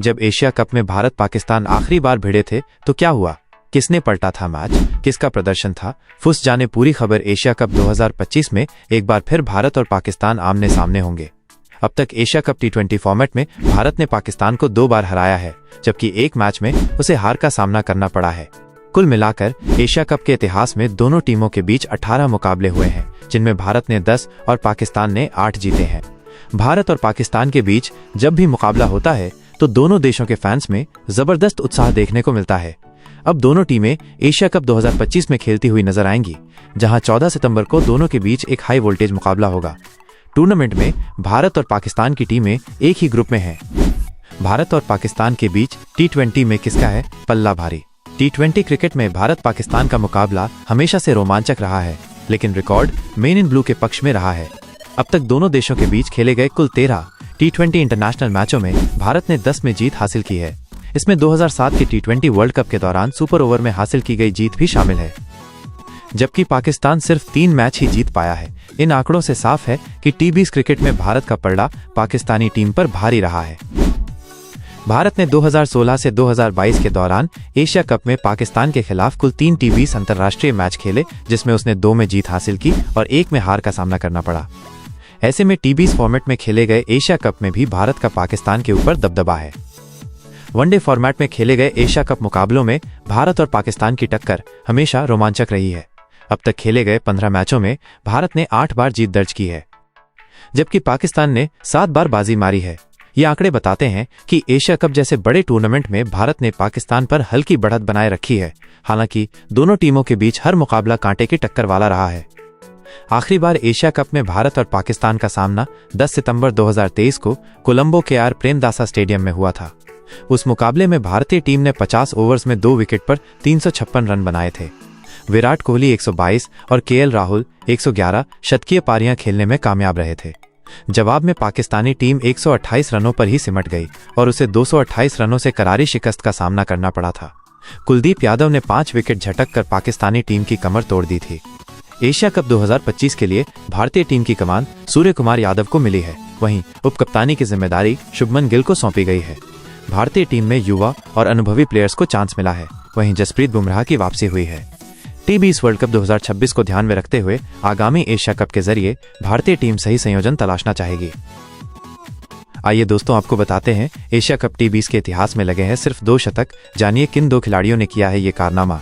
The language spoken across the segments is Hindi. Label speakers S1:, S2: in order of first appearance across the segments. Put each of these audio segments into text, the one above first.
S1: जब एशिया कप में भारत पाकिस्तान आखिरी बार भिड़े थे तो क्या हुआ, किसने पलटा था मैच, किसका प्रदर्शन था, फुस जाने पूरी खबर। एशिया कप 2025 में एक बार फिर भारत और पाकिस्तान आमने सामने होंगे। अब तक एशिया कप T20 फॉर्मेट में भारत ने पाकिस्तान को 2 बार हराया है, जबकि एक मैच में उसे हार का सामना करना पड़ा है। कुल मिलाकर एशिया कप के इतिहास में दोनों टीमों के बीच 18 मुकाबले हुए हैं, जिनमें भारत ने 10 और पाकिस्तान ने 8 जीते हैं। भारत और पाकिस्तान के बीच जब भी मुकाबला होता है तो दोनों देशों के फैंस में जबरदस्त उत्साह देखने को मिलता है। अब दोनों टीमें एशिया कप 2025 में खेलती हुई नजर आएंगी, जहां 14 सितंबर को दोनों के बीच एक हाई वोल्टेज मुकाबला होगा। टूर्नामेंट में भारत और पाकिस्तान की टीमें एक ही ग्रुप में हैं। भारत और पाकिस्तान के बीच T20 में किसका है पल्ला भारी। T20 क्रिकेट में भारत पाकिस्तान का मुकाबला हमेशा से रोमांचक रहा है, लेकिन रिकॉर्ड मेन इन ब्लू के पक्ष में रहा है। अब तक दोनों देशों के बीच खेले गए कुल 13 T20 इंटरनेशनल मैचों में भारत ने 10 में जीत हासिल की है। इसमें 2007 के T20 वर्ल्ड कप के दौरान सुपर ओवर में हासिल की गई जीत भी शामिल है, जबकि पाकिस्तान सिर्फ 3 मैच ही जीत पाया है। इन आंकड़ों से साफ है कि T20 क्रिकेट में भारत का पलड़ा पाकिस्तानी टीम पर भारी रहा है। भारत ने 2016 से 2022 के दौरान एशिया कप में पाकिस्तान के खिलाफ कुल 3 T20 अंतर्राष्ट्रीय मैच खेले, जिसमें उसने 2 में जीत हासिल की और 1 में हार का सामना करना पड़ा। ऐसे में T20 फॉर्मेट में खेले गए एशिया कप में भी भारत का पाकिस्तान के ऊपर दबदबा है। वनडे फॉर्मेट में खेले गए एशिया कप मुकाबलों में भारत और पाकिस्तान की टक्कर हमेशा रोमांचक रही है। अब तक खेले गए 15 मैचों में भारत ने 8 बार जीत दर्ज की है, जबकि पाकिस्तान ने 7 बार बाजी मारी है। ये आंकड़े बताते हैं कि एशिया कप जैसे बड़े टूर्नामेंट में भारत ने पाकिस्तान पर हल्की बढ़त बनाए रखी है। हालांकि दोनों टीमों के बीच हर मुकाबला कांटे की टक्कर वाला रहा है। आखिरी बार एशिया कप में भारत और पाकिस्तान का सामना 10 सितंबर 2023 को कोलंबो के आर प्रेमदासा स्टेडियम में हुआ था। उस मुकाबले में भारतीय टीम ने 50 ओवर्स में 2 विकेट पर 356 रन बनाए थे। विराट कोहली 122 और KL राहुल 111 शतकीय पारियां खेलने में कामयाब रहे थे। जवाब में पाकिस्तानी टीम 128 रनों पर ही सिमट गई और उसे 228 रनों से करारी शिकस्त का सामना करना पड़ा था। कुलदीप यादव ने 5 विकेट झटक कर पाकिस्तानी टीम की कमर तोड़ दी थी। एशिया कप 2025 के लिए भारतीय टीम की कमान सूर्य कुमार यादव को मिली है, वहीं उपकप्तानी की जिम्मेदारी शुभमन गिल को सौंपी गई है। भारतीय टीम में युवा और अनुभवी प्लेयर्स को चांस मिला है, वहीं जसप्रीत बुमराह की वापसी हुई है। T20 वर्ल्ड कप 2026 को ध्यान में रखते हुए आगामी एशिया कप के जरिए भारतीय टीम सही संयोजन तलाशना चाहेगी। आइए दोस्तों, आपको बताते हैं एशिया कप T20 के इतिहास में लगे हैं सिर्फ 2 शतक। जानिए किन 2 खिलाड़ियों ने किया है ये कारनामा।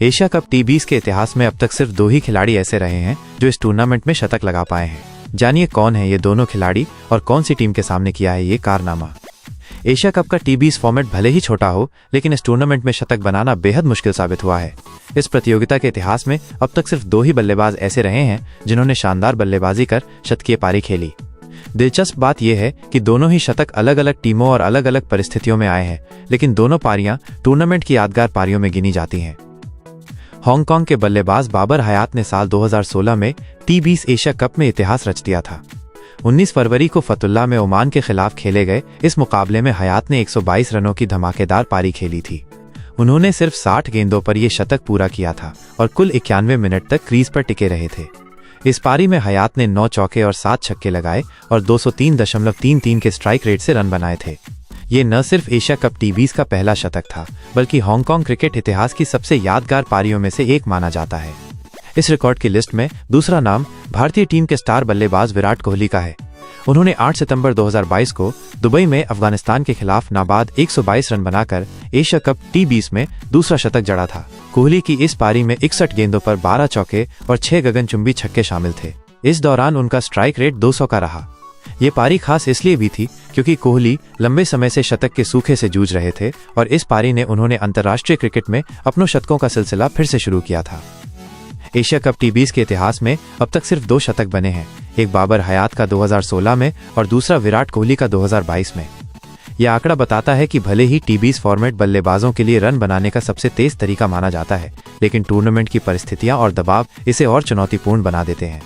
S1: एशिया कप T20 के इतिहास में अब तक सिर्फ 2 ही खिलाड़ी ऐसे रहे हैं जो इस टूर्नामेंट में शतक लगा पाए हैं। जानिए कौन है ये दोनों खिलाड़ी और कौन सी टीम के सामने किया है ये कारनामा। एशिया कप का T20 फॉर्मेट भले ही छोटा हो, लेकिन इस टूर्नामेंट में शतक बनाना बेहद मुश्किल साबित हुआ है। इस प्रतियोगिता के इतिहास में अब तक सिर्फ 2 ही बल्लेबाज ऐसे रहे हैं जिन्होंने शानदार बल्लेबाजी कर शतकीय पारी खेली। दिलचस्प बात यह है कि दोनों ही शतक अलग अलग टीमों और अलग अलग परिस्थितियों में आए हैं, लेकिन दोनों पारियां टूर्नामेंट की यादगार पारियों में गिनी जाती हैं। हांगकांग के बल्लेबाज बाबर हयात ने साल 2016 में T20 एशिया कप में इतिहास रच दिया था। 19 फरवरी को फतुल्ला में ओमान के खिलाफ खेले गए इस मुकाबले में हयात ने 122 रनों की धमाकेदार पारी खेली थी। उन्होंने सिर्फ 60 गेंदों पर यह शतक पूरा किया था और कुल 91 मिनट तक क्रीज पर टिके रहे थे। इस पारी में हयात ने 9 चौके और 7 छक्के लगाए और 203.33 के स्ट्राइक रेट से रन बनाए थे। ये न सिर्फ एशिया कप T20 का पहला शतक था, बल्कि हांगकांग क्रिकेट इतिहास की सबसे यादगार पारियों में से एक माना जाता है। इस रिकॉर्ड की लिस्ट में दूसरा नाम भारतीय टीम के स्टार बल्लेबाज विराट कोहली का है। उन्होंने 8 सितंबर 2022 को दुबई में अफगानिस्तान के खिलाफ नाबाद 122 रन बनाकर एशिया कप T20 में दूसरा शतक जड़ा था। कोहली की इस पारी में 61 गेंदों पर 12 चौके और 6 गगनचुंबी छक्के शामिल थे। इस दौरान उनका स्ट्राइक रेट 200 का रहा। ये पारी खास इसलिए भी थी क्योंकि कोहली लंबे समय से शतक के सूखे से जूझ रहे थे और इस पारी ने उन्होंने अंतर्राष्ट्रीय क्रिकेट में अपनों शतकों का सिलसिला फिर से शुरू किया था। एशिया कप T20 के इतिहास में अब तक सिर्फ 2 शतक बने हैं, एक बाबर हयात का 2016 में और दूसरा विराट कोहली का 2022 में। यह आंकड़ा बताता है कि भले ही T20 फॉर्मेट बल्लेबाजों के लिए रन बनाने का सबसे तेज तरीका माना जाता है, लेकिन टूर्नामेंट की परिस्थितियां और दबाव इसे और चुनौतीपूर्ण बना देते हैं।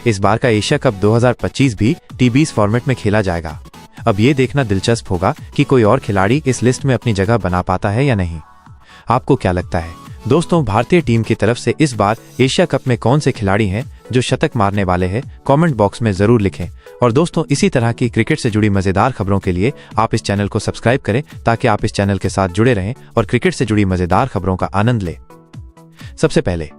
S1: इस बार का एशिया कप 2025 भी T20 फॉर्मेट में खेला जाएगा। अब ये देखना दिलचस्प होगा कि कोई और खिलाड़ी इस लिस्ट में अपनी जगह बना पाता है या नहीं। आपको क्या लगता है दोस्तों, भारतीय टीम की तरफ से इस बार एशिया कप में कौन से खिलाड़ी हैं जो शतक मारने वाले हैं कमेंट बॉक्स में जरूर लिखें। और दोस्तों, इसी तरह की क्रिकेट से जुड़ी मजेदार खबरों के लिए आप इस चैनल को सब्सक्राइब करें ताकि आप इस चैनल के साथ जुड़े रहें और क्रिकेट से जुड़ी मजेदार खबरों का आनंद लें। सबसे पहले